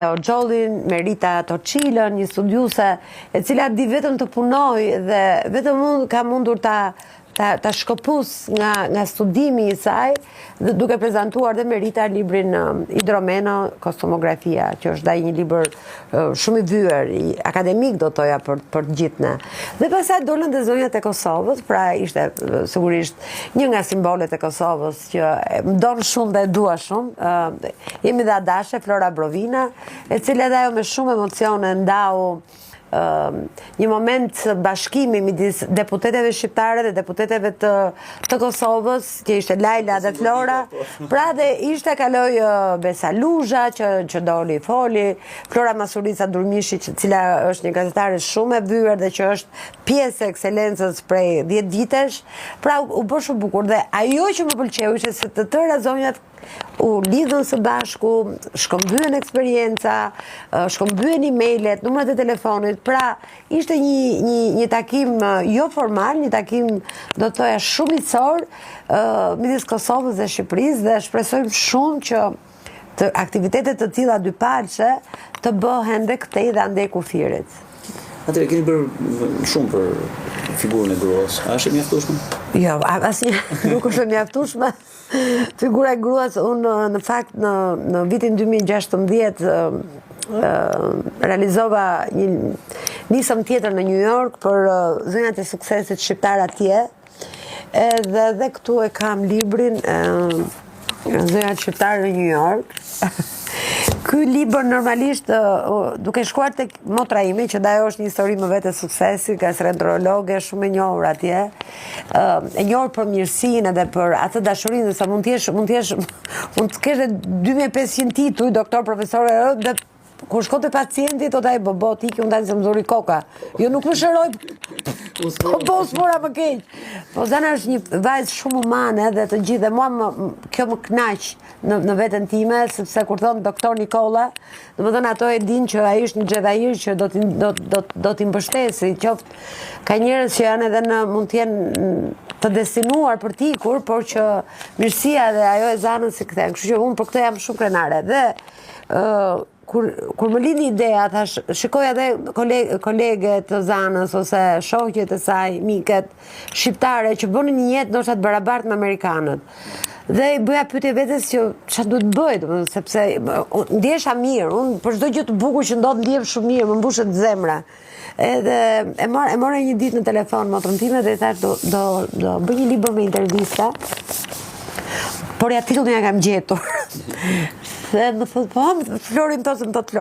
Gjollin, Merita Toçilën, një studiuse e cila di vetëm të punoj dhe vetëm unë ka mundur ta shkëpus nga studimi i saj dhe duke prezentuar dhe Merita librin Hidromeno, Kostomografia, që është një libër shumë i vyer, akademik do toja për të gjithë ne. Dhe pastaj dolën dhe zonjat e Kosovës, pra ishte sigurisht një nga simbolet e Kosovës që më donë shumë dhe e dua shumë. Jemi dhe adashe, Flora Brovina, e cila dhe ajo me shumë emocione ndau një moment bashkimi midis deputeteve shqiptare dhe deputeteve të Kosovës, që ishte Lajla dhe Flora, pra dhe ishte kaloj Besa Luzha, që doli foli, Flora Masurica Durmishi, cila është një gazetare shumë e vyer dhe që është pjesë e ekselencës prej 10 vitesh, pra u bë shumë bukur dhe ajo që më pëlqeu ishte se të tëra zonjat u lidhën së bashku, shkëmbyen eksperienca, shkëmbyen emailët, numrat e telefonit, pra ishte një takim jo formal, një takim do të thoja shumicor midis Kosovës dhe Shqipërisë dhe shpresojmë shumë që të aktivitetet të tilla dypalçe të bëhen dhe këtej dhe andej kufirit. Atëre keni bërë shumë për figurën e gruas. A është e mjaftueshme? Jo, asnjë nuk është e mjaftueshme. Figura e gruas, unë në fakt në vitin 2016 realizova nisëm tjetër në New York për zonjat e suksesit shqiptar atje. Edhe këtu e kam librin Zonjat shqiptare në New York. Ky libër normalisht duke shkuar tek motra ime, që ajo është një histori më vetë e suksesi, gastroenterologe shumë e njohur atje, e njohur për mirësinë edhe për atë dashurinë, se mund të kesh 2500 tituj, doktor, profesor, dhe kur shko të pacienti, thot ai bobo, ti që unë tani se më zuri koka. Jo, nuk më shëroj, po s'mora më keq. Po Zana është një vajzë shumë humane dhe të gjithë, dhe mua kjo më knaq në veten time, sepse kur thon doktor Nikola, domethënë ato e din që ai është një xhedair që do t'i mbështesi, qoftë ka njerëz që janë edhe mund të jenë të destinuar për t'ikur, por që mirësia dhe ajo e Zanës si kthehen. Kështu që unë për këtë jam shumë krenare. Dhe kur më lindi ideja, thash, shikoj edhe kolegët të Zanës ose shoqjet e saj, miket shqiptare që bënin një jetë ndoshta të barabartë me amerikanët. Dhe i bëja pyetje vetes që çfarë duhet bëj, sepse ndjesha mirë, unë për çdo gjë të bukur që ndodh ndjem shumë mirë, më mbushet zemra. Edhe e mora një ditë në telefon motrën time dhe i thash do bëj një libër me intervista, por ja titullin ja kam gjetur. Dhe më thot, po, Florin tosë më thot